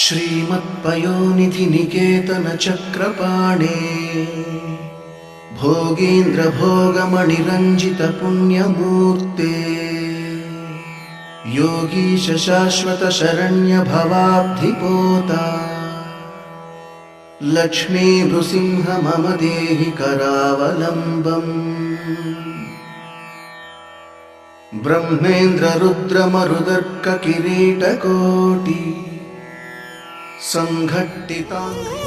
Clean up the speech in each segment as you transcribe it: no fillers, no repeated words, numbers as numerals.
श्रीमत्पयोनिधि निकेतन चक्रपाणे भोगीन्द्र भोगमणिरञ्जित पुण्यमूर्ते योगीश शाश्वत शरण्य भवाब्धिपोता लक्ष्मी नृसिंह मम देहि करावलम्बम् ब्रह्मेन्द्र रुद्र मरुदर्क किरीटकोटि संघट्टिताङ्घ्रि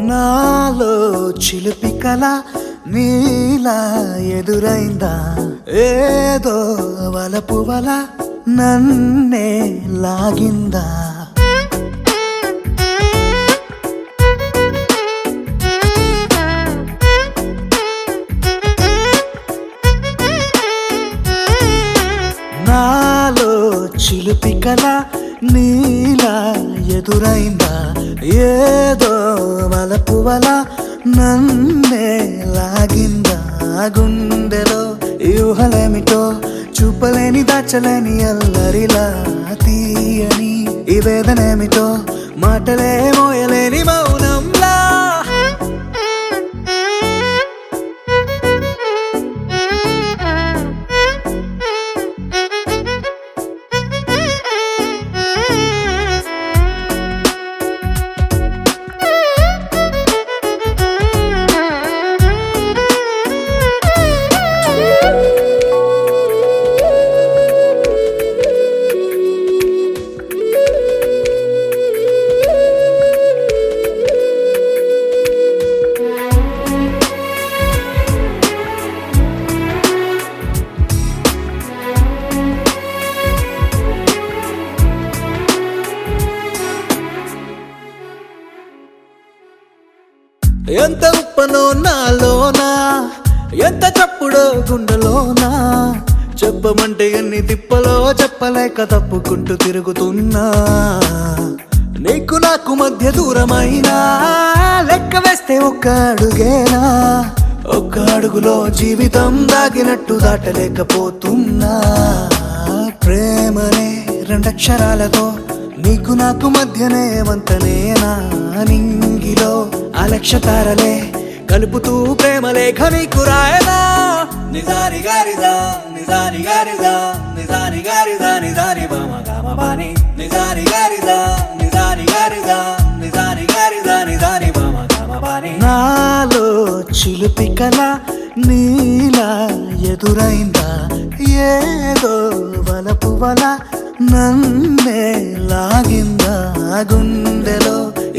నాలో చిలిపి కల నీలా ఎదురైందా ఏదో వలపు వల నన్నే లాగిందా నాలో చిలిపి కల నీలా ఎదురైందా ఏదో వలపు వల నన్నే లాగిందా గుండెలో ఊహలేమిటో చూపలేని దాచలేని అల్లరిలా తీయని ఈ వేదనేమిటో మాటలే మోయలేని మౌనంలా. ఎంత ఉప్పనో నాలోనా, ఎంత చప్పుడో గుండెలోనా, చెప్పమంటే ఎన్ని తిప్పలో చెప్పలేక తప్పుకుంటూ తిరుగుతున్నా. నీకు నాకు మధ్య దూరమైనా లెక్క వేస్తే ఒక్క అడుగేనా, ఒక్క అడుగులో జీవితం దాగినట్టు దాటలేకపోతున్నా. ప్రేమనే రెండక్షరాలతో నీకు నాకు మధ్యనే వంతనేనా, నింగిలో అలక్ష్య తారలే కలుపుతూ ప్రేమ లేఖ నీకు రాయనా. నిజాని గారిజా నిజాని గారిజా నిజాని గారిజా నిజాని బామ గామ బాని, నిజాని గారిజా నిజాని గారిజా నిజాని గారిజా నిజాని బామ గామ బాని. నాలో చిలుపి కల నీలా ఎదురైందా, ఏదో వలపు వల నన్నే లాగిందా. గుండెలో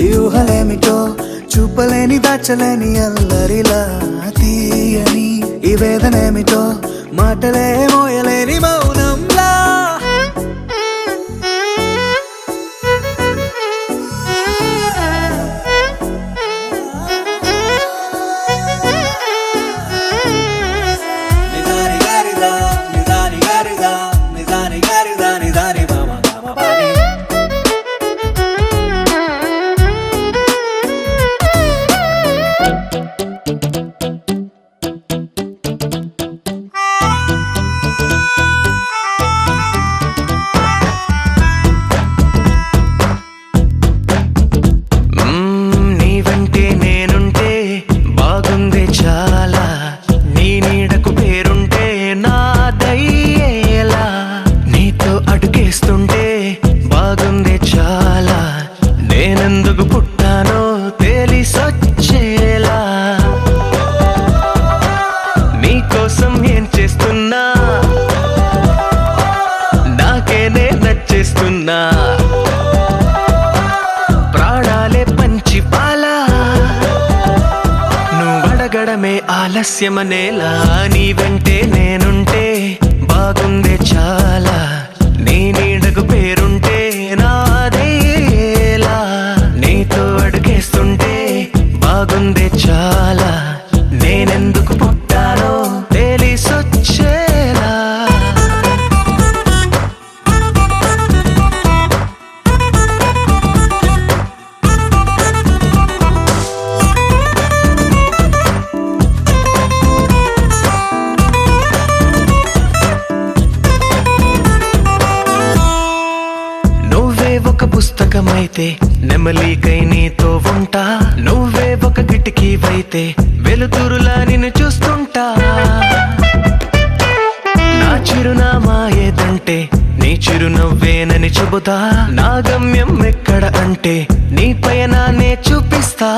యూహలేమిటో చూపలేని దాచలేని అల్లరిలా తీయని ఈ వేదనేమిటో మాటలే మోయలేని మౌనంలా. నిజాని గారిజా నిజాని గారిజా నిజాని గారిజా నిజాని బామ గామ బాని. నీ వెంటే నేనుంటే బాగుందే చాలా, నీ నీడకు పేరుంటే నాదయ్యేలా, నీతో అడుగేస్తుంటే బాగుందే చాలా, నేనెందుకు పుట్టానో తెలిసొచ్చేలా, నీకోసం ఏం చేస్తున్నా నాకేనే నచ్చేస్తున్నా. ప్రాణాలే పంచి పాలా నువ్వడగడమే ఆలస్యమనేలా, నీ వెంటే నేనుంటే బాగుందే చాలా, నీ నీడకు పేరుంటే నాదేలా, నీతో అడుగేస్తుంటే బాగుందే చాలా, నేనెందుకు పుట్టానో తెలిసొచ్చేలా. నువ్వే ఒక పుస్తకమైతే నెమలికై నీతో ఉంటా, నువ్వే ఒక కిటికీవైతే వెలుతురులా నిన్ను చూస్తుంటా. నా చిరునామా ఏదంటే నీ చిరునవ్వేనని చెబుతా, నా గమ్యం ఎక్కడ అంటే నీ పయనాన్నే చూపిస్తా.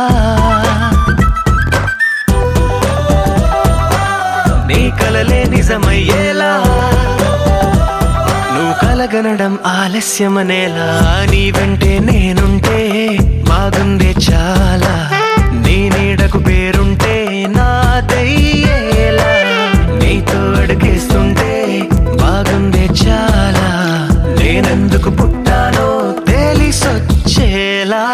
నీ కలలే నిజమయ్యేలా నువ్వు కలగనడం ఆలస్యమనేలా, నీ వెంటే నేనుంటే బాగుందే చాలా, నీ నీడకు పేరుంటే నాదయ్యేలా, నీతో అడుగేస్తుంటే బాగుందే చాలా, నేనెందుకు పుట్టానో తెలిసొచ్చేలా.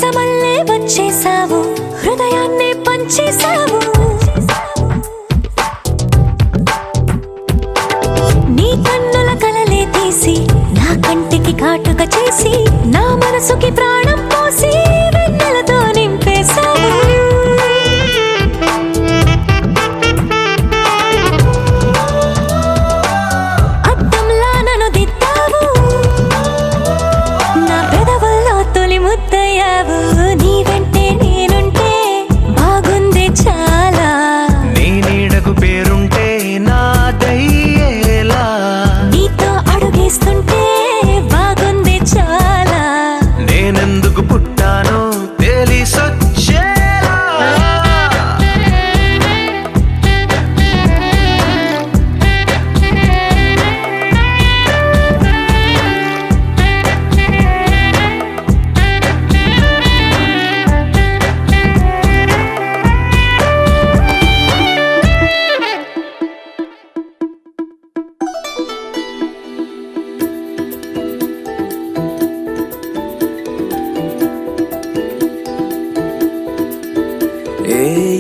మీసమల్లే వచ్చేసావు, హృదయాన్నే పంచేసావు. నీ కన్నుల కలలే తీసి నా కంటికి కాటుక చేసి నా మనసుకి ప్రాణం పోసి వెన్నెలతో నింపేశావు. అద్దంలా నన్ను దిద్దావు, నా పెదవుల్లో తొలి ముద్దయ్యావు. నీ వెంటే నేనుంటే బాగుంది చాలా, నీ నీడకు పేరుంటే నాదయ్యేలా, నీతో అడుగేస్తుంటే బాగుంది చాలా. నేనెందుకు పుట్టానో తెలిసొచ్చేలా.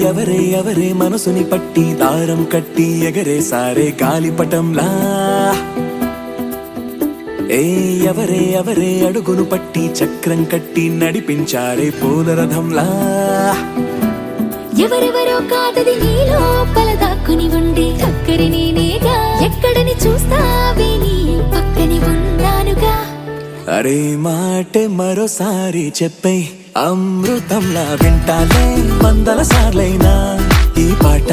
ఎవరే ఎవరే మనసుని పట్టి దారం కట్టి ఎగరేసారే గాలిపటంలా. ఎవరే ఎవరే అడుగును పట్టి చక్రం కట్టి నడిపించారే పూలరథంలా. ఎవరెవరో కాదది నీ లోపల దాక్కుని ఉండే చక్కరి నేనేగా, ఎక్కడని చూస్తావే నీ పక్కని ఉన్నానుగా. అరే మాటే మరోసారి చెప్పే, అమృతంలా వింటాలే వందల సార్లైనా ఈ పాట.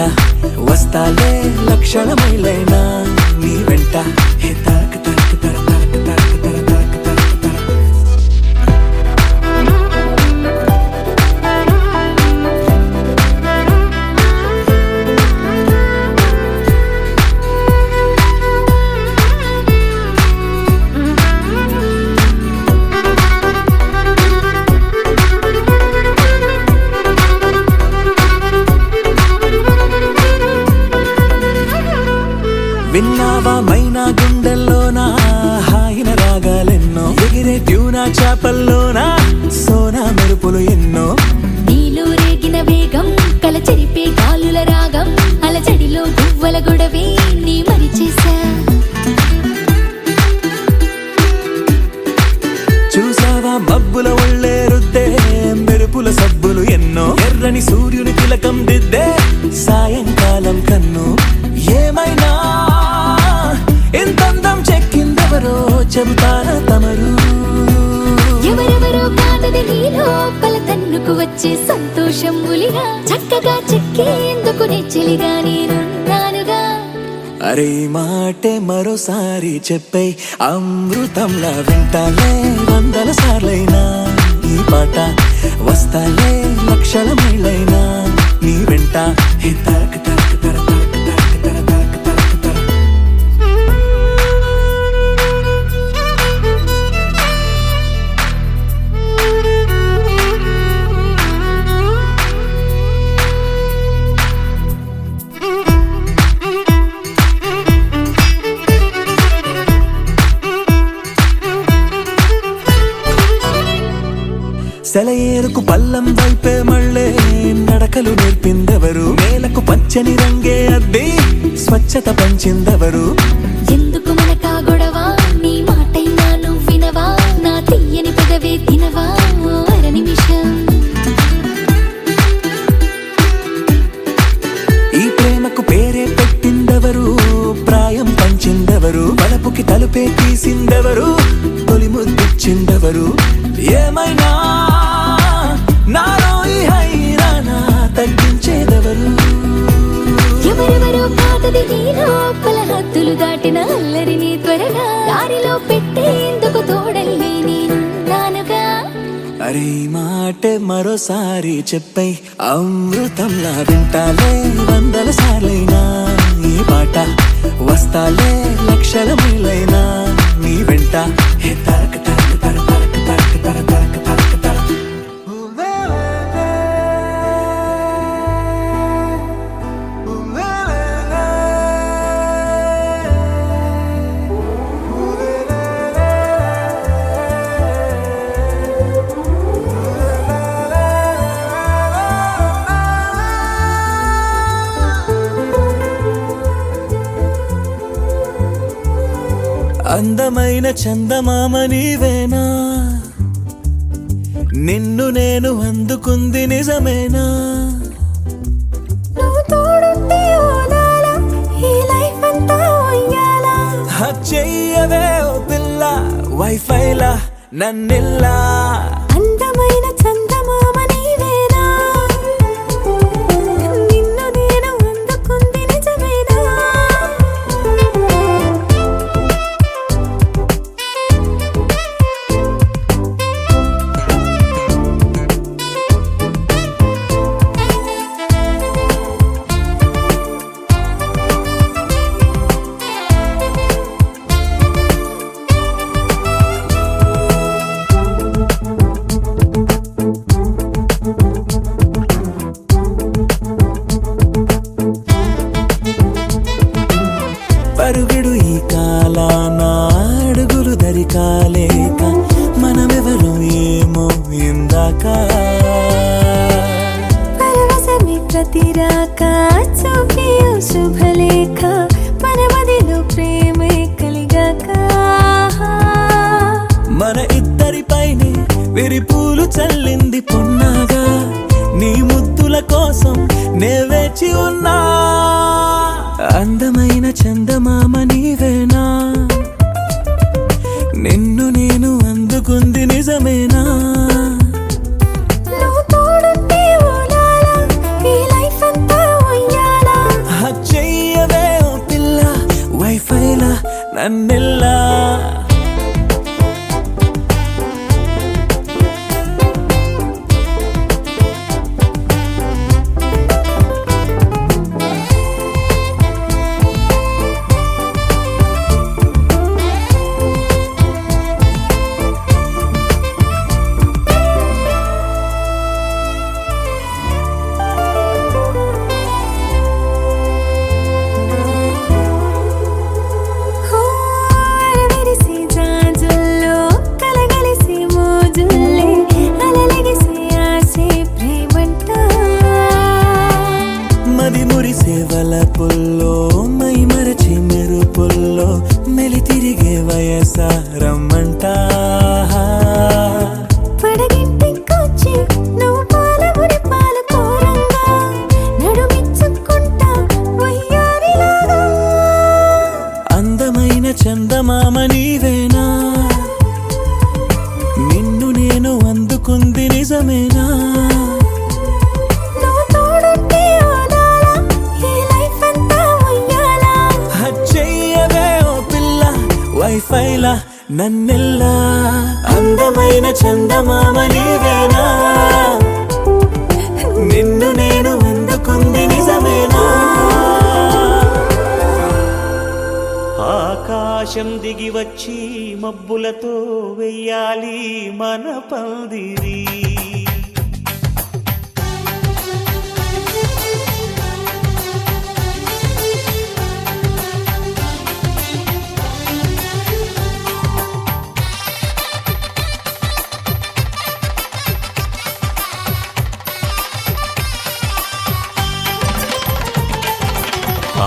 వస్తాలే లక్షల మైలైనా నీ వెంట. హే తరక తరక తర తరక తరక తర తరక తరక తర. విన్నావా మైనా గుండెల్లోనా హాయిన రాగాలెన్నో, ఎగిరే ట్యూనా చేపల్లోనా సోనా మెరుపులు ఎన్నో. నీలో రేగిన వేగం కల చెరిపే గాలుల రాగం, అలజడిలో గువ్వల గొడవే నీ మరిచేసా. చూసావా మబ్బుల ఒళ్ళే రుద్దే మెరుపుల సబ్బులు ఎన్నో, ఎర్రని సూర్యుని తిలకం దిద్దే సాయంకాలం కన్ను. ఏమైనా ఎంతందం చెక్కిందెవరో చెబుతారా తమరు. ఎవరెవరో కాదది నీ లోపల తన్నుకు వచ్చే సంతోషం ఉలిగా, చక్కగా చెక్కేందుకు నెచ్చిలిగా నేనున్నానుగా. అరే మాటే మరోసారి చెప్పే, అమృతంలా వింటాలే వందల సార్లైనా ఈ పాట. వస్తాలే లక్షల మైలైనా నీ వెంట. హే తరక తరక తర తరక తరక తర తరక తరక తర. సెలయేరుకు పల్లం వైపే మళ్ళే నడకలు నేర్పిందెవరు, నేలకు పచ్చని రంగే అద్ది స్వచ్ఛత పంచిందెవరు. ఎందుకు మనకా గొడవ, నీ మాటైనా నువ్వు వినవా, నా తీయని పెదవే తినవా ఓ అర నిమిషం. ఈ ప్రేమకు పేరే పెట్టిందెవరు, ప్రాయం పంచిందెవరు, బలపుకి తలుపే తీసిందెవరు, తొలి ముద్దిచ్చిందెవరు. ఏమైనా నాలో ఈ హైరానా తగ్గించేదెవరు. ఎవరెవరో కాదది నీ లోపల హద్దులు దాటిన అల్లరిని త్వరగా దారిలో పెట్టేందుకు తోడల్లే నేనున్నానుగా. అరే మాటే మరోసారి చెప్పే, అమృతంలా వింటాలే వందల సార్లైనా ఈ పాట. వస్తాలే లక్షల మైలైనా నీ వెంట. హే తరక తరక తర తరక తరక తర తరక తరక తర. అందమైన చందమామ నీవేనా, నిన్ను నేను అందుకుంది నిజమేనా? నువ్వు తోడుంటే ఓదాలా, ఈ లైఫ్ అంతా ఉయ్యాలా. చెయ్యవే ఓ పిల్ల వైఫైలా నన్నిల్లా. అందమైన చందమామ నీవేనా, నిన్ను నేను అందుకుంది నిజమేనా? పరుగిడు ఈ కాలాన అడుగులు దరికాలేక మనమెవరు ఏమో ఇందాక. పరవశమే ప్రతిరాక చూపే ఓ శుభలేఖ, మన మదిలో ప్రేమే కలిగాక. మన ఇద్దరిపైనే విరిపూలు చల్లింది పొన్నాగా, నీ ముద్దుల కోసం నే వేచి ఉన్నా. అందమైన చందమామ నీవేనా, నిన్ను నేను అందుకుంది నిజమేనా? నువ్వు తోడుంటే ఓలాలా, ఈ లైఫ్ అంతా ఉయ్యాలా. చెయ్యవే ఓ పిల్ల వైఫైలా నన్నెల్లా. విరిసే జాజుల్లో కలగలిసే మోజుల్లే, అలలగిసే ఆసే ప్రేమంట. మది మురిసే వలపుల్లో మై మరచి మెరుపుల్లో మెలి తిరిగే వయసారమ్మంట. పడగింటికొచ్చి నువ్వు పాలబురి పాలు కోరంగా, నడుమిచ్చుకుంటా వయ్యారిలాగా. అందమైన చందమామ నీవేనా, నిన్ను నేను అందుకుంది నిజమేనా? నువ్వు తోడుంటే ఓదాలా, ఈ లైఫ్ అంతా ఉయ్యాలా. చెయ్యవే ఓ పిల్ల వైఫైలా నన్నెల్లా. అందమైన చందమామ నీవేనా, నిన్ను నేను అందుకుంది నిజమేనా? ఆకాశం దిగి వచ్చి మబ్బులతో వెయ్యాలి మన పందిరి.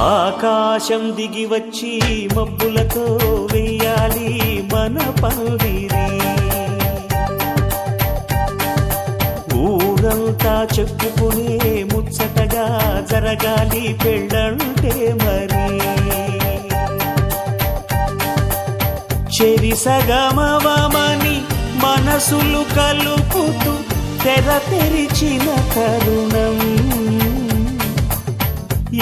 ఆకాశం దిగి వచ్చి మబ్బులతో వెయ్యాలి మన పందిరి. ఊరంతా చెప్పుకునే ముచ్చటగా జరగాలి పెళ్ళంటే మరి. చెరిసగమవమని మనసులు కలుపుతూ తెర తెరిచిన తరుణం,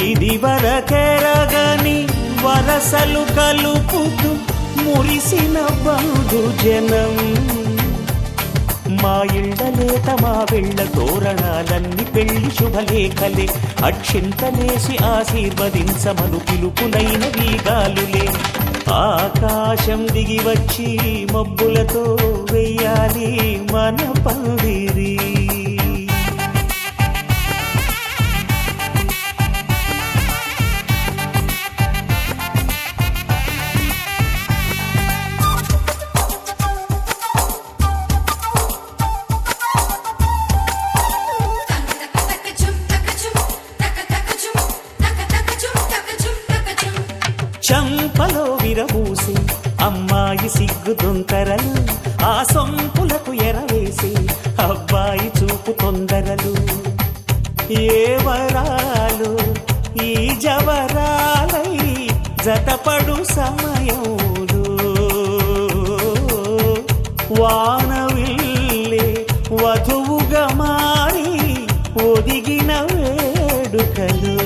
ఇది వరకెరగని వరసలు కలుపుతూ మురిసిన బంధుజనం. మా ఇళ్ళలేత మా వెళ్ళ తోరణాలన్నీ పెళ్లి శుభలేఖలే, అక్షింతలేసి ఆశీర్వదించమను పిలుపులైన వీగాలులే. ఆకాశం దిగి వచ్చి మబ్బులతో వెయ్యాలి మన పందిరి. చంపలో విరబూసి అమ్మ అమ్మాయి సిగ్గు దొంతరలు ఆ సొంపులకు ఎరవేసి అబ్బాయి చూపు తొందరలు ఏ వరాలు ఈ జవరాలై జతపడు సమయంలో వానవిల్లే వధువుగా మారి ఒదిగిన వేడుకలు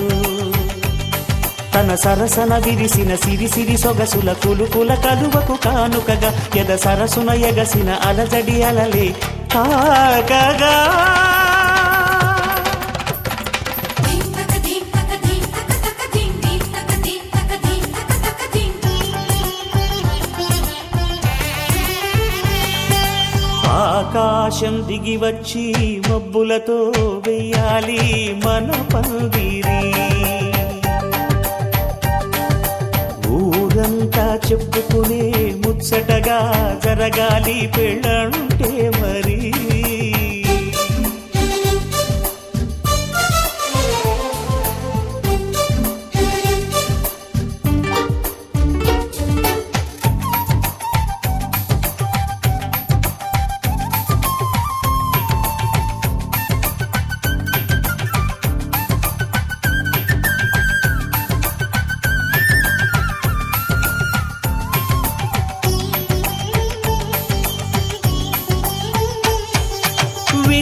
తన సరసన విరిసిన సిరిసిరి సొగసుల కులుకుల కలువకు కానుకగా ఎద సరసున ఎగసిన అలజడి అలలే తాకగా ఆకాశం దిగి వచ్చి మబ్బులతో వెయ్యాలి మన పందిరి ఊరంతా చెప్పుకునే ముచ్చటగా జరగాలి పెళ్ళంటే మరి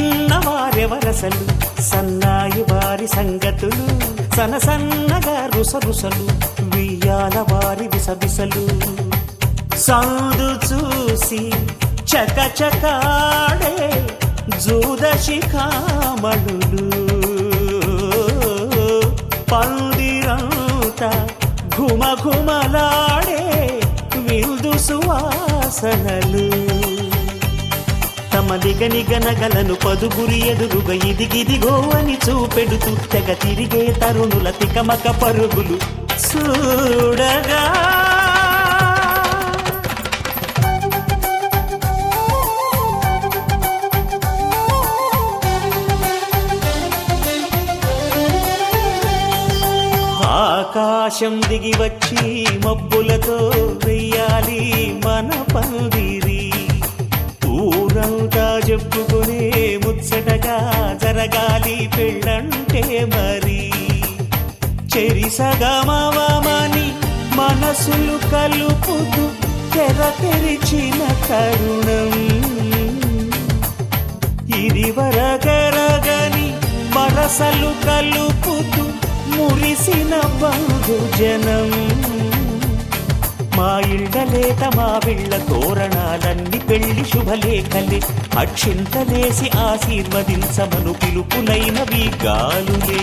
విన్నవారెవరసలు సన్నాయి వారి సంగతులు సనసన్నగా రుసరుసలు వియ్యాల వారి విసబిసలు సందు చూసి చకచకాడే జూదశిఖామణులు పందిరంతా ఘుమఘుమలాడే విందు సువాసనలు తమ నిగనిగనగలను పదుగురి ఎదురుగా ఇదిగిదిగో అని చూపెడుతూ తెగ తిరిగే తరుణుల తికమక పరుగులు చూడగా ఆకాశం దిగి వచ్చి మబ్బులతో వెయ్యాలి మన పందిరి ఊరంతా చెప్పుకునే ముచ్చటగా జరగాలి పెళ్ళంటే మరి చెరిసగమవమని మనసులు కలుపుతూ తెర తెరిచిన తరుణం ఇది వరగరగని వరసలు కలుపుతూ మురిసిన బంధుజనం మా ఇళ్ళలేత మా విళ్ళ తోరణాలన్నీ పెళ్లి శుభలేఖలే అక్షింతలేసి ఆశీర్వదించమను పిలుపులైనవి గాలులే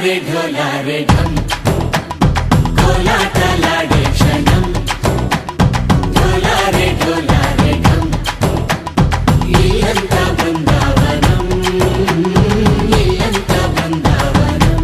ढोलारे ढोलारे ढम కోలాటలాడే క్షణం ढोलारे ढोलारे ढम ఇల్లంతా బృందావనం ఇల్లంతా బృందావనం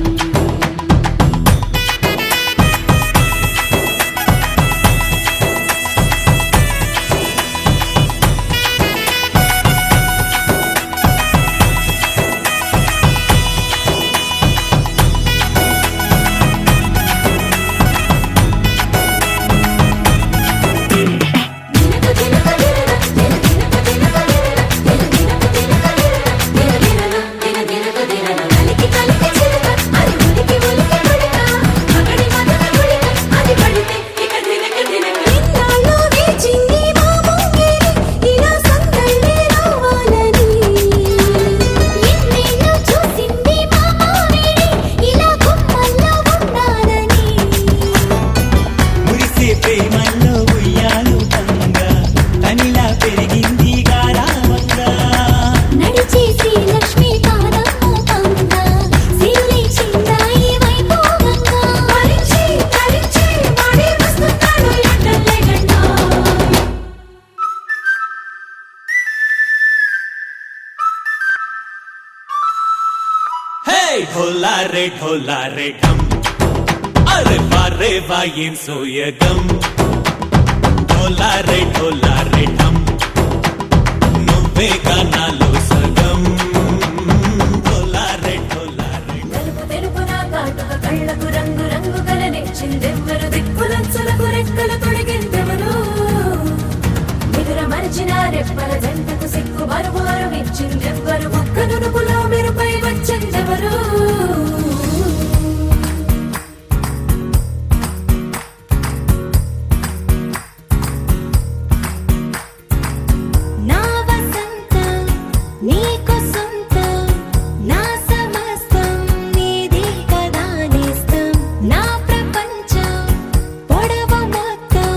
ఇన్నాళ్ళు వేచింది మా ముంగిలి ఇలా సందళ్ళే రావాలని ఎన్నేళ్ళు చూసింది మా మామిడి ఇలా కొమ్మల్లో ఉండాలని మురిసే ప్రేమల్లో ఉయ్యాలు తంగా తనిలా పెరిగింది గారావంగా నడిచే శ్రీలక్ష్మి పాదము పంగా సిరి చిందాయి వైభోగంగా పరిచి పరిచి వాడి వస్తున్నాడు ఎండలే గంట హే ढोलारे ढोलारे ढम అరే వారే వాయేం సోయగం ढोलारे ढोलारे ढम నువ్వే గానాలో సగం ढोलारे ढोलारे నలుపు తెలుపున కాటుక కళ్ళకు రంగు రంగు కలనిచ్చిందెవ్వరు దిక్కులంచులకు రెక్కలు తొడిగిందెవరు నిదుర మరిచిన రెప్పల జంటకు సిక్కు మరుమారు ఇచ్చిందెవ్వరు ఒక్క నునుపులో మెరుపై వచ్చిందెవరు నా వసంతం నీకు సొంతం నా సమస్తం నీది కదా నేస్తం నా ప్రపంచం పొడవు మొత్తం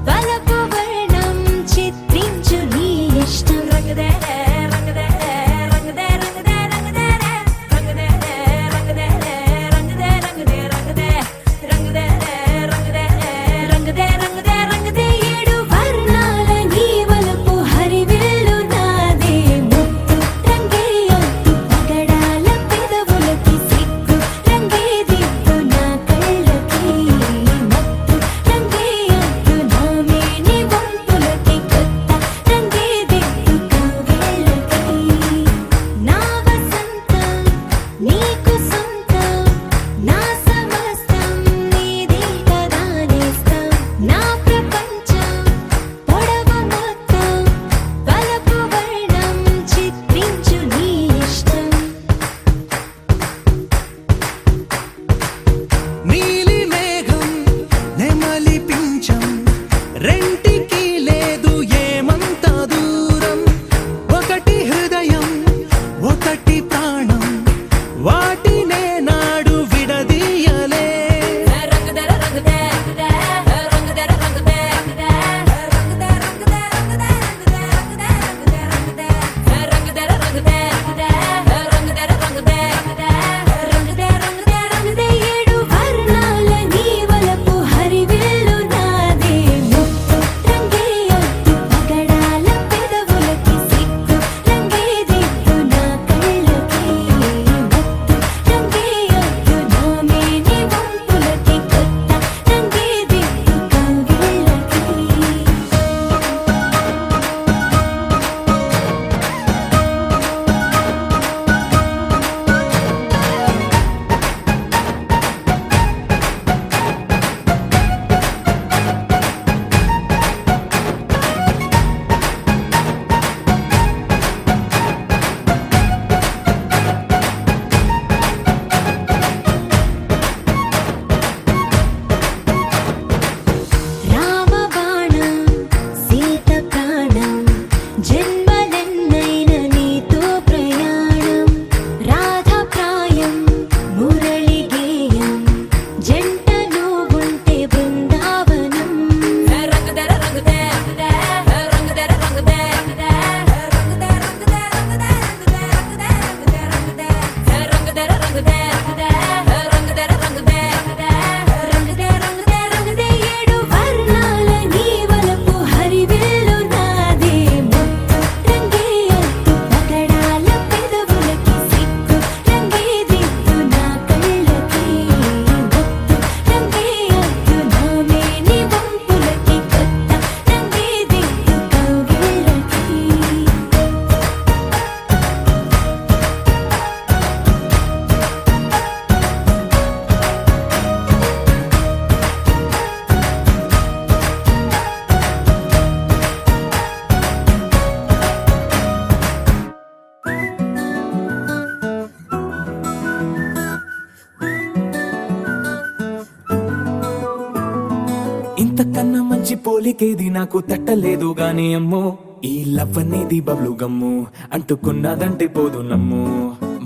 వలపు వర్ణం చిత్రించు నీ ఇష్టం రంగదే రంగదే రంగదే రంగదే రంగదే రంగదే రంగదే రంగదే రంగదే రంగదే రంగదే రంగదే రంగదే రంగదే రంగదే ఏడు వర్ణాల నీ వలపు హరివిల్లు నాదే ముత్తు రంగే ఒత్తు పగడాల పెదవులకి సిగ్గు రంగే దిద్దు నా కళ్ళకి మత్తు రంగే ఒత్తు నా మేని వంపులకి కొత్త రంగే దిద్దు కౌగిళ్ళకి నా వసంతం నీకు సొంతం నా సమస్తం నీది కదా నేస్తం నా ప్రపంచం పొడవు మొత్తం వలపు వర్ణం చిత్రించు నీ ఇష్టం నీలి మేఘం నెమలి పించం రెంటికి లేదు ఏమంత దూరం ఒకటి హృదయం ఒకటి ప్రాణం వాటినే నాడు విడదీయలే రంగదే రంగదే రంగదే రంగదే రంగదే రంగదే రంగదే రంగదే రంగదే రంగదే రంగదే రంగదే రంగదే రంగదే ఏడు వర్ణాల నీ వలపు హరివిల్లు నాదే ముత్తు రంగే ఒత్తు పగడాల పెదవులకి సిగ్గు రంగే దిద్దు నా కళ్ళకి మత్తు రంగే ఒత్తు నా మేని వంపులకి కొత్త రంగే దిద్దు కౌగిళ్ళకి రామబాణం సీత ప్రాణం జన్మలెన్నైన నీతో ప్రయాణం రాధప్రాయం మురళి గేయం జంట నువ్వుంటే బృందావనం రంగదే రంగదే రంగదే రంగదే రంగదే రంగదే రంగదే రంగదే రంగదే రంగదే రంగదే రంగదే ఇంతకన్నా మంచి పోలికేది నాకు తట్టలేదు గాని అమ్మో ఈ లవ్ అనేది బబ్లు గమ్ము అంటుకున్నదంటే పోదు నమ్ము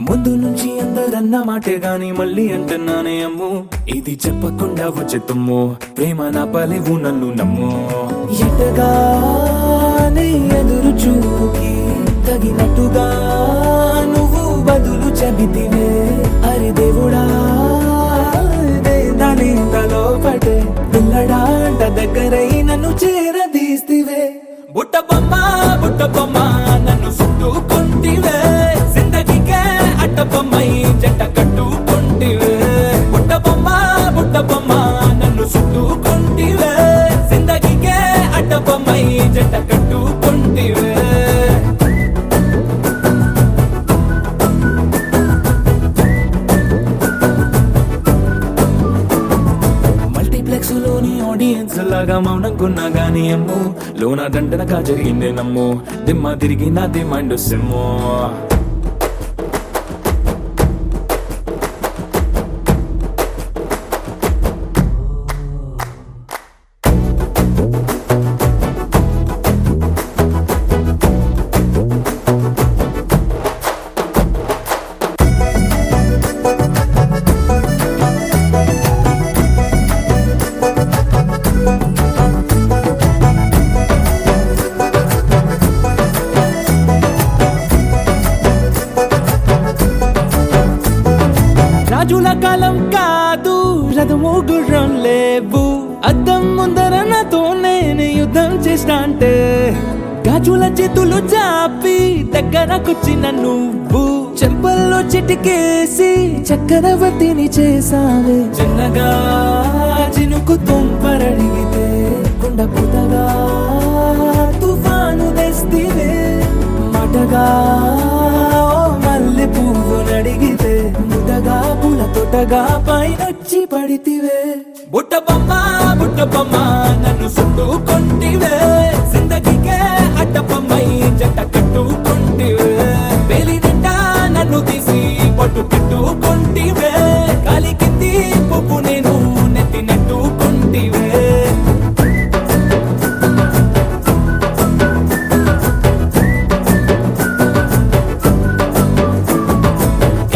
ముందు నుంచి అందరన్న మాటే గాని మళ్ళీ అంటున్నానే అమ్ము ఇది చెప్పకుండా వచ్చే తుమ్ము ప్రేమ నా పలేవు నన్ను నమ్ము ఎటగానే ఎదురు చూకి తగినట్టుగా నువ్వు బదులు చెబితివే అరే దేవుడా దాని తలో పటే పిల్లడాంట దగ్గరై నన్ను చేరదీస్తివే బుట్ట బొమ్మ నన్ను చుట్టుకుంటివే జిందగీకే అట్ట బొమ్మై జంట కట్టుకుంటివే బుట్ట బొమ్మ నన్ను చుట్టుకుంటివే జిందగీకే అట్ట బొమ్మై జంట కట్టుకుంటివే మల్టీప్లెక్స్ లోని ఆడియన్స్ లాగా మౌనంకున్నా గానీ అమ్ము లోన దండనగా జరిగిందే నమ్ము దిమ్మ తిరిగి నాది మైండ్ సిమ్ము రాజుల కాలం కాదు రథము గుర్రం లేవు అద్దం ముందర నాతో నేను యుద్ధం చేస్తా అంటే గాజుల చేతులు చాపి దగ్గరకొచ్చిన నువ్వు చెంపల్లో చిటికేసి చక్రవర్తిని చేసావే చిన్నగా చినుకు తుంపరడిగితే కుండ పుతగా తుఫాను తెస్తివే మాటగా మల్లె పువ్వు నడిగితే ముదగా పుల తొటగా పైనొచ్చి పడితివే బుట్ట బొమ్మ నన్ను చుట్టుకుంటివే జిందగీకే అట్ట బొమ్మై జంట కట్టుకుంటివే వేలి నిండా నన్ను తీసి పట్టు కట్టుకుంటివే కాలి కింది పువ్వు నేను నెత్తి నెట్టుకుంటివే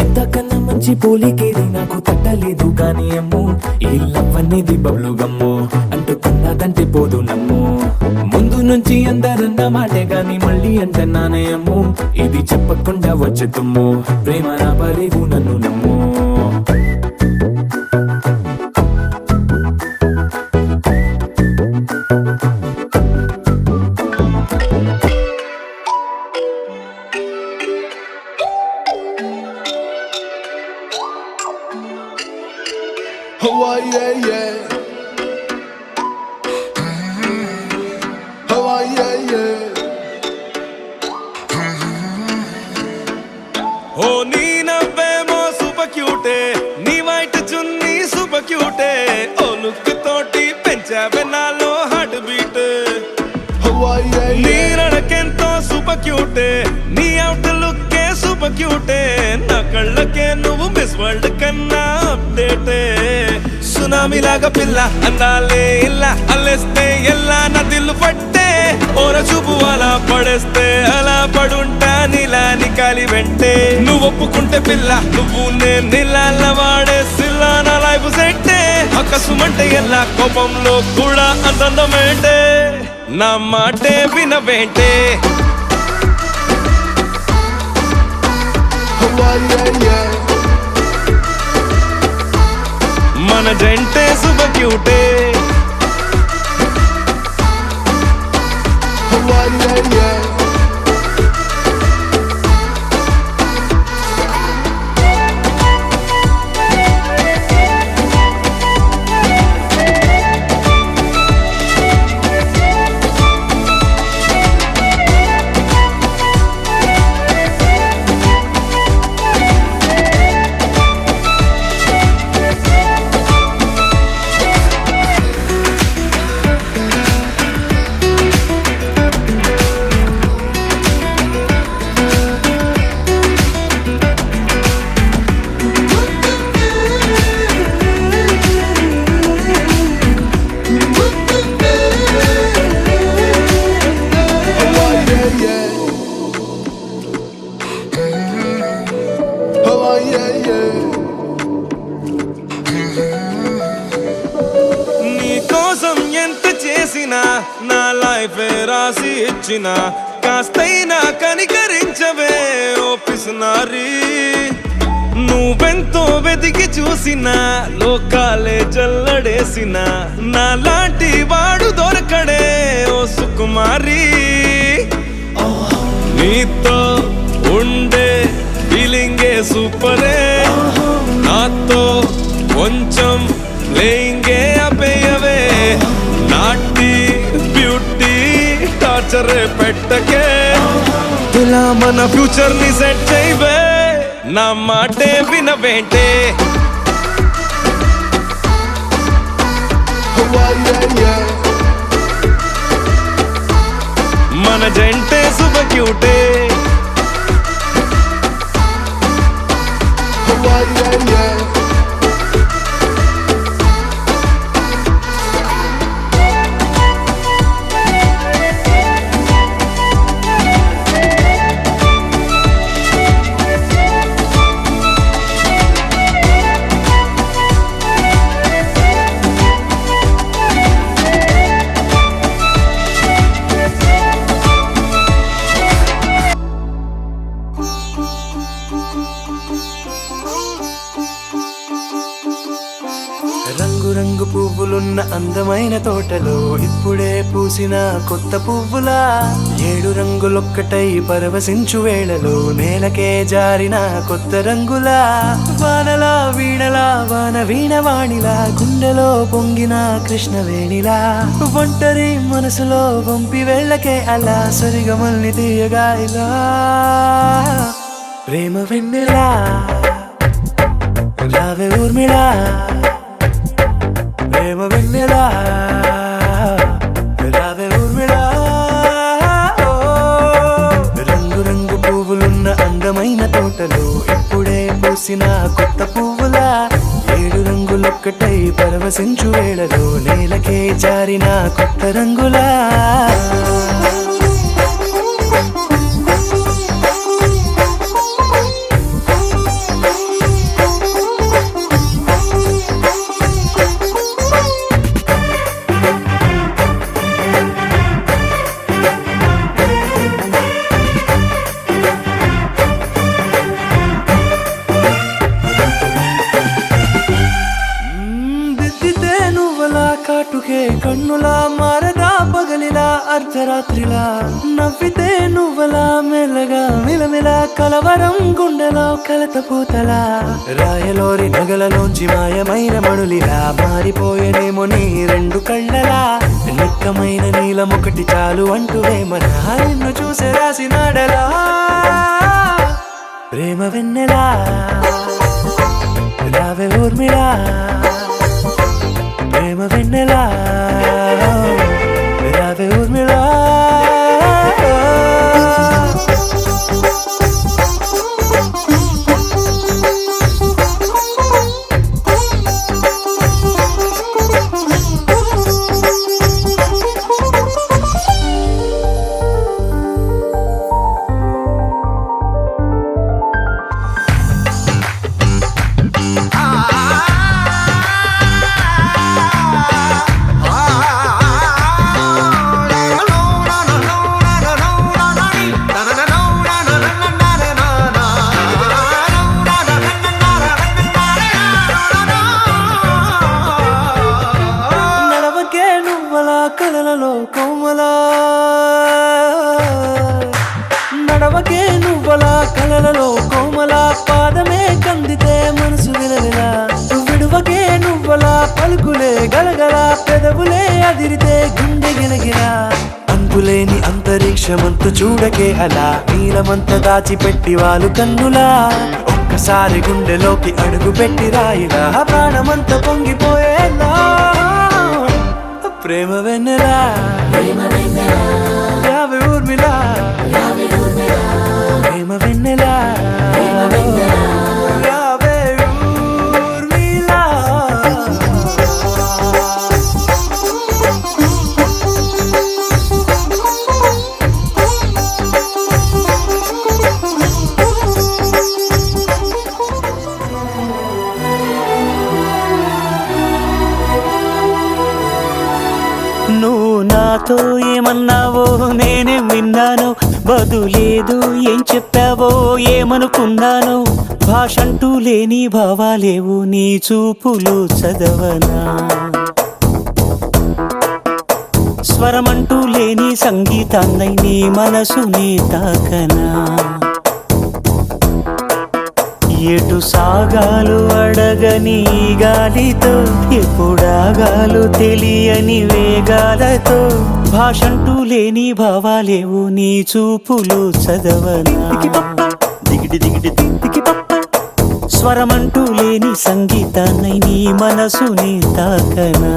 ఇంతకన్నా మంచి పోలికేది నాకు తట్టలేదు గాని అమ్ము ఈ లవ్ అనేది బబ్లు గమ్ము అంటుకున్నదంటే పోదు నమ్ము ముందు నుంచి అందరన్న మాటే గాని మళ్ళీ అంటున్నానే అమ్ము ఇది చెప్పకుండా వచ్చే తుమ్ము ప్రేమ నా పలేవు నన్ను నమ్ము Oh, yeah, yeah. Oh, yeah, yeah. ఓ నీ నవ్వేమో సూపర్ క్యూటే నీ వైట్ చున్నీ సూపర్ క్యూటే ఓ లుక్ తోటి పెంచావే నాలో హార్ట్ బీట్ Oh, yeah, నీ yeah. నడకెంతో సూపర్ క్యూటే నీ అవుట్ లుక్కే సూపర్ క్యూటే నా కళ్ళకే నువ్వు మిస్ వరల్డ్ కన్నా అప్డేటే సునామీ లాగా పిల్ల అందాలే ఇలా అల్లేస్తే ఎల్లా నా దిల్లు పట్టే ఓర చూపు అలా పడేస్తే అలా పడుంటా నీలా నికాలి వెంటే నువ్వు ఒప్పుకుంటే పిల్ల నువ్వు నేను ఇలా వాడే సిల్లా నా లైఫ్ సెట్టే అక్కసుమంటే ఎలా కోపంలో కూడా అంతందమేంటే నా మాటే వినవేంటే Oh, yeah, yeah. మన జంటే సూపర్ క్యూటే Oh, yeah, yeah. నీ కోసం ఎంత చేసినా నా లైఫ్ రాసి ఇచ్చిన కాస్తైనా కనికరించవే ఓ పిసినారి నువ్వెంతో వెతికి చూసిన లోకాలే జల్లడేసిన నా లాంటి వాడు దొరకడే ఓ సుకుమారి నీతో ఉండే ఫీలింగే సూపరే నాతో కొంచెం లేంగే అపేయవే నాటి బ్యూటీ టార్చర్ పెట్టకే ఇలా మన ఫ్యూచర్ ని సెట్ చేయవే నా మాటే వినవేంటే Oh yeah, yeah. మన జంటే సూపర్ క్యూటే Oh yeah, yeah. రంగు రంగు పువ్వులున్న అందమైన తోటలో ఇప్పుడే పూసిన కొత్త పువ్వులా 7 రంగులొక్కటై పరవశించు వేళలో నేలకే జారిన కొత్త రంగులా వానలా వీణలా వాన వీణవాణిలా గుండెలో పొంగిన కృష్ణవేణిలా ఒంటరి మనసులో వంపి వెళ్ళకే అలా సరిగమల్ని తీయగా ఇలా ప్రేమ వెన్నెలా రావే ఊర్మిళా ప్రేమ వెన్నెలా రావే ఊర్మిళా రంగు రంగు పువ్వులున్న అందమైన తోటలో ఇప్పుడే పూసిన కొత్త పువ్వులా 7 రంగులొక్కటై పరవశించు వేళలో నేలకే జారిన కొత్త రంగులా కాటుకే కన్నులా మారదా పగలిలా అర్ధరాత్రిలా నవ్వితే నువ్వలా మెల్లగా మిలమిలా కలవరం గుండెలో కలత పూతలా రాయలోరి నగలలోంచి మాయమైన మణులిలా మారిపోయేనేమో నీ 2 కళ్ళలా నిక్కమైన నీలం ఒకటి చాలు అంటూ వేమనా నిన్ను చూసే రాసినాడలా ప్రేమ వెన్నెలా రావే ఊర్మిళా ప్రేమ వెన్నెలా రావే ఊర్మిళా కలలలో కోమలా నడవకే నువ్వలా కలలలో కోమలా పాదమే కందితే మనసు విలవిలా విడువకే నువ్వలా పలుకులే గలగల పెదవులే అదిరితే గుండె గిలగిలా అంతులేని అంతరిక్షమంతు చూడకే అలా నీలమంత దాచిపెట్టి వాళ్ళు కన్నులా ఒక్కసారి గుండెలోకి అడుగు పెట్టి రాయిలా ప్రాణమంత పొంగిపోయేలా ప్రేమ వెన్నెలా రావే ఊర్మిళా ప్రేమ వెన్నెలా రావే ఊర్మిళా నువ్వు నాతో ఏమన్నావో నేనే విన్నాను, బదులేదు ఏం చెప్పావో ఏమనుకున్నాను. భాషంటూ లేని భావాలేవు నీ చూపులు చదవనా, స్వరమంటూ లేని సంగీతాన్నై నీ మనసుని తాకనా. ఎటు సాగాలు అడగని గాలితో, ఎప్పుడాగాలు తెలియని వేగాలతో. భాషంటూ లేని భావాలేవు నీ చూపులు చదవనా, దిగిటి దిగిటి దిగిటి పప్ప. స్వరమంటూ లేని సంగీతాన్నై నీ మనసుని తాకనా.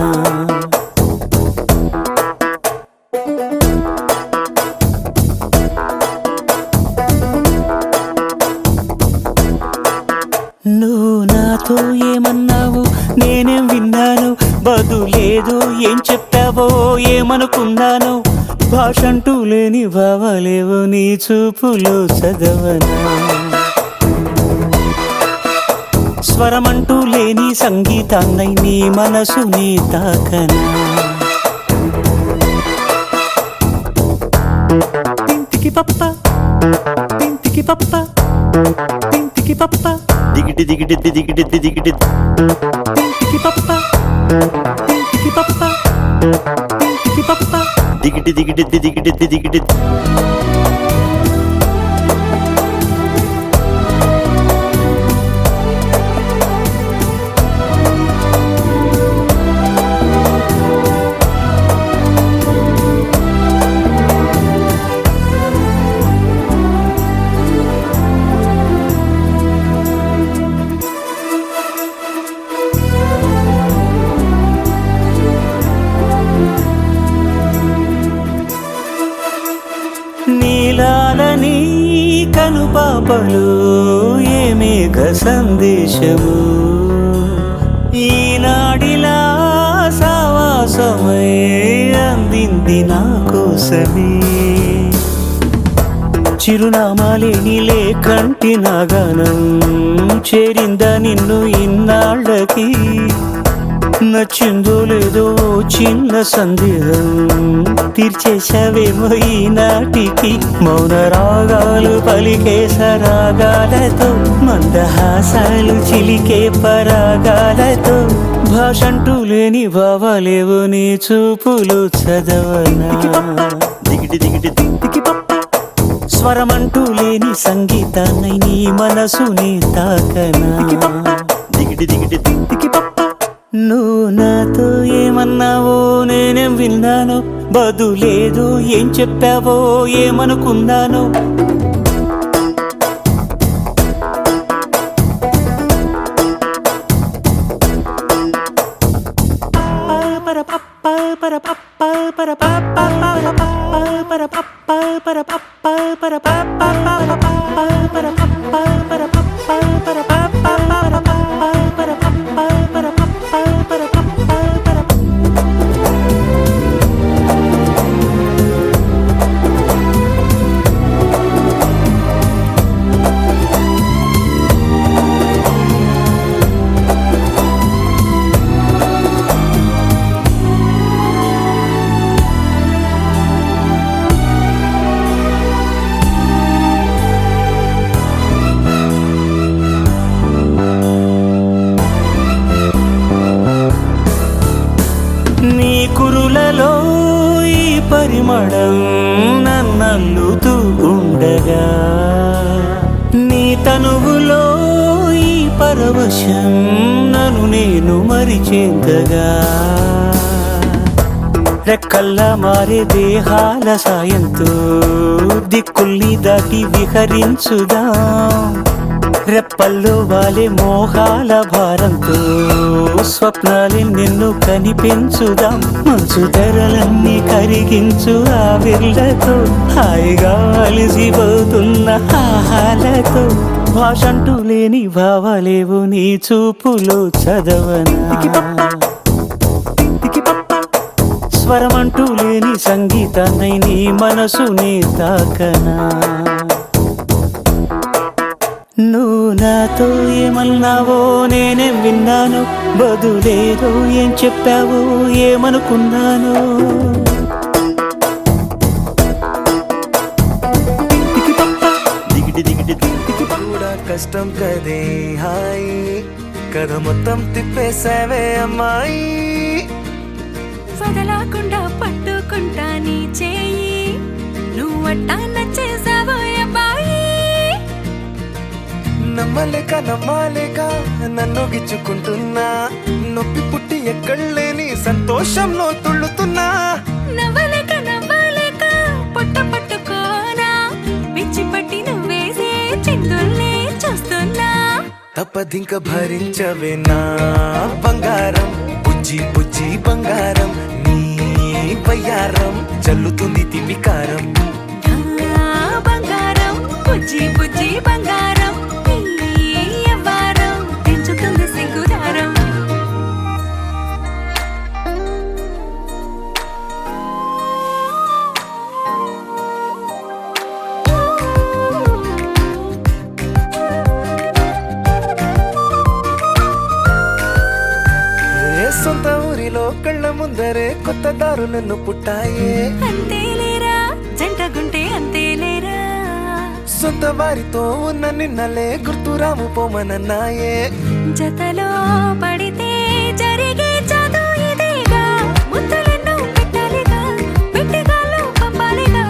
నువ్వు నాతో ఏమన్నావు నేనేం విన్నాను, బదులేదు ఏం చెప్పావో ఏమనుకున్నాను. భాషంటూ లేని భావాలేవో నీ చూపులు చదవనా, స్వరమంటూ లేని సంగీతాన్నై నీ మనసుని తాకనా. తింతికి పప్ప తింతికి పప్ప తింతికి పప్ప, దిగిటి దిగిటి దిగిటి దిగిటి తింతికి పప్ప తింతికి పప్ప తింతికి పప్ప, దిగిటి దిగిటి దిగిటి దిగిటి. నీలాలని కనుపాపలు ఏమేఘ సందేశము, ఈనాడిలా సావాసమై అందింది నా కోసమే. చిరునామాలేని లేకంటి నాగానం చేరిందా నిన్ను ఇన్నాళ్ళకి. నచ్చిందో లేదో చిన్న సందేహం తీర్చేశావేమో ఈనాటికి. మౌన రాగాలు పలికే సరాగాలతో, మందహాసాలు చిలికే పరాగాలతో. భాషంటూ లేని భావాలేవో నీ చూపులు చదవనా, దిగిటి దిగిటి దిగిటి పప్ప. స్వరమంటూ లేని సంగీతాన్నై నీ మనసుని తాకనా, దిగిటి దిగిటి దిగిటి పప్ప. నువ్వు నాతో ఏమన్నావో నేనేం విన్నాను, బదులేదు ఏం చెప్పావో ఏమనుకున్నాను. నీ కురులలో ఈ పరిమళం నన్నల్లుతూ ఉండగా, నీ తనువులో ఈ పరవశం నన్ను నేను మరిచేంతగా. రెక్కల్లా మారే దేహాల సాయంతో దిక్కుల్ని దాటి విహరించుదాం. రెప్పల్లో వాలే మోహాల భారంతో స్వప్నాలే నిన్ను కనిపించుదాం. మంచు ధరలన్నీ కరిగించు ఆవిర్లతో, హాయిగా అలిసిపోతున్న ఆహాలతో. భాషంటూ లేని భావాలేవు నీ చూపులో చదవనా, స్వరమంటూ లేని సంగీతాన్నై నీ మనసుని తాకనా. నువ్వు నాతో ఏమన్నావో నేనేం విన్నాను, బదులేదో ఏం చెప్పావో ఏమనుకున్నాను. కూడా కష్టం కదే హాయి, కథ మొత్తం తిప్పేసావే అమ్మాయి. వదలకుండా పట్టుకుంటా నీ చేయి, నువ్వట్టా నచ్చేసావో అబ్బాయి. నమ్మలేక నమ్మాలేక నన్ను గిచ్చుకుంటున్నా, నొప్పి పుట్టి ఎక్కడలేని సంతోషంలో తుళ్ళుతున్నా. నవ్వలేక నవ్వలేక పొట్ట పట్టుకోనా, పిచ్చి పట్టి నువ్వేసే చిందుల్ని చూస్తున్నా. తప్పదింక భరించవే నా బంగారం, బుజ్జి బుజ్జి బంగారం, నీ బయ్యారం చల్లుతుంది తిమికారం. బంగారం బుజ్జి బుజ్జి బంగారం, నీ యవ్వారం పెంచుతుంది సిగ్గుదారం. సొంత ఊరిలో కళ్ళ ముందరే కొత్త దారులను పుట్టాయే. అంతేలేరా జంటగుంటే అంతేలేరా, సొంత వారితో ఉన్న నిన్నలే గుర్తురాము పోమనన్నాయే. జతలో పడితే జరిగే చదు ఇదేగా, ముద్దలెన్నో పెట్టాలిగా, పెట్టిగాల్లో పంపాలిగా,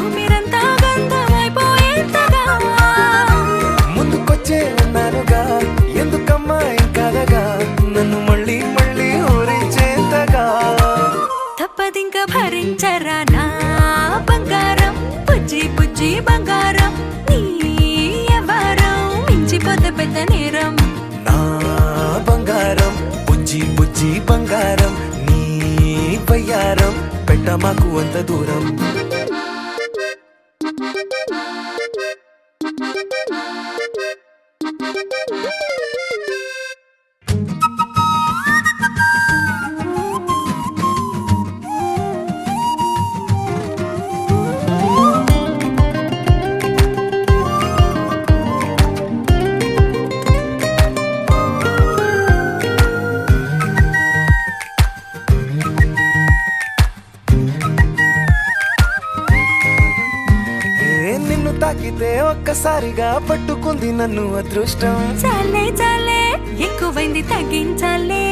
ఊపిరంతా గంధమైపోయేంతగా. ముందుకొచ్చే ఉన్నానుగా, ఎందుకమ్మా ఇంకాదగా, నన్ను మళ్ళీ మళ్ళీ ఊరించేంతగా. తప్పదింక భరించరా నా బంగారం, బుజ్జి బుజ్జి బంగారం, నీ యవ్వారం మించిపోతే పెద్ద నేరం. నా బంగారం బుజ్జి బుజ్జి బంగారం, నీ బయ్యారం పెట్ట మాకు అంత దూరం. నిన్ను తాకితే ఒక్కసారిగా పట్టుకుంది నన్ను అదృష్టం. చాలే చాలే ఎక్కువైంది తగ్గించాలే,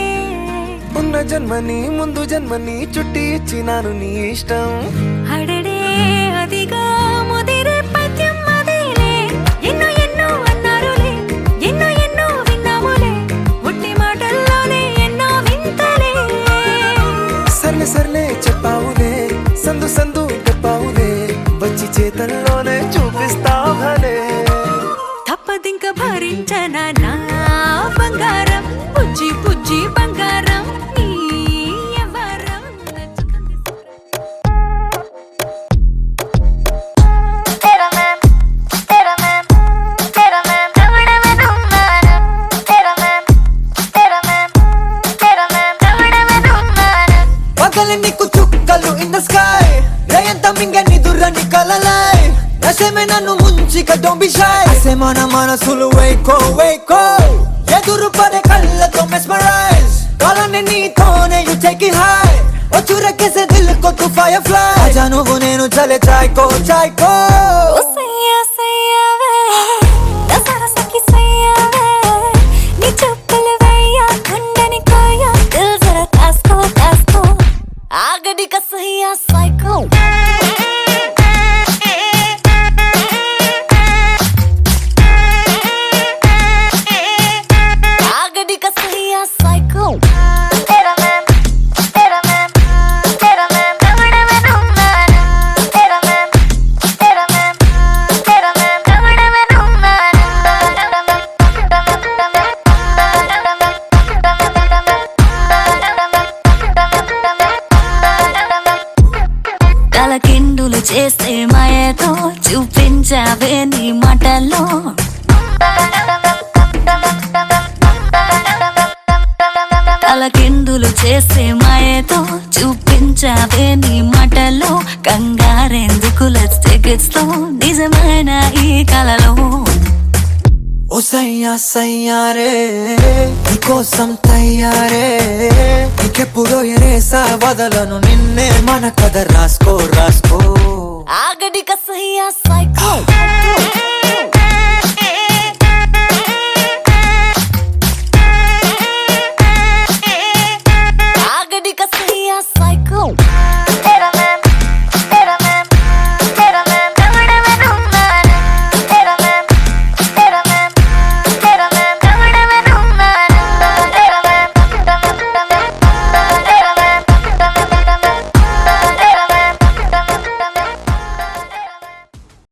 ఉన్న జన్మని ముందు జన్మని చుట్టి ఇచ్చినాను నీ ఇష్టం. అడడే అదిగా ముదిరే పద్యం అదేలే, ఎన్నో ఎన్నో అన్నారులే, ఎన్నో ఎన్నో విన్నాములే, ఒట్టి మాటల్లోనే ఎన్నో వింతలే. సర్లే సర్లే చెప్పావులే, సందు సందు చెప్పావులే, వచ్చి చేతల్లోనే చూపిస్తావలే. తప్పదింక భరించనా నా బంగారం, బుజ్జి బుజ్జి బంగారం, నీ యవ్వారం పగలు నీకు చుక్కలు ఇన్ ద స్కై, రేయంత మింగని దుర్రని కలలై, నసేమే నన్ను ముంచిక don't be shy. అసేమన మనసులు వేకో వేకో, ఎదురు పడే కళ్ళతో mesmerize, కాలని నీతోనే you take it high, వచ్చురకేసే Dil co to firefly. ఆజా నువ్వు నేను చలే చాయ్కో చాయ్కో. సయ్యా సయ్యావే నా సరసకి సయ్యావే, నీ చెప్పులు వేయ గుండెని కోయ, దిల్ జరా కాస్కో కాస్కో, ఆగడి కా సయ్యా సైకో. ఆగడి కా సయ్యా సైకో. తలకిందులు చేసే మాయతో చూపించావే నీ మాటల్లో, తలకిందులు చేసే మాయతో చూపించావే నీ మాటల్లో, కంగారెందుకు లెట్స్ టేక్ ఇట్ స్లో, నిజమైన ఈ కలలో. సయ్యా సయ్యారే నీకోసం తయ్యారే నీకెప్పుడో ఎరేసా వదలను నిన్నే మన కథ రాసుకో రాసుకో ఆగడి కసయ్యా సైకో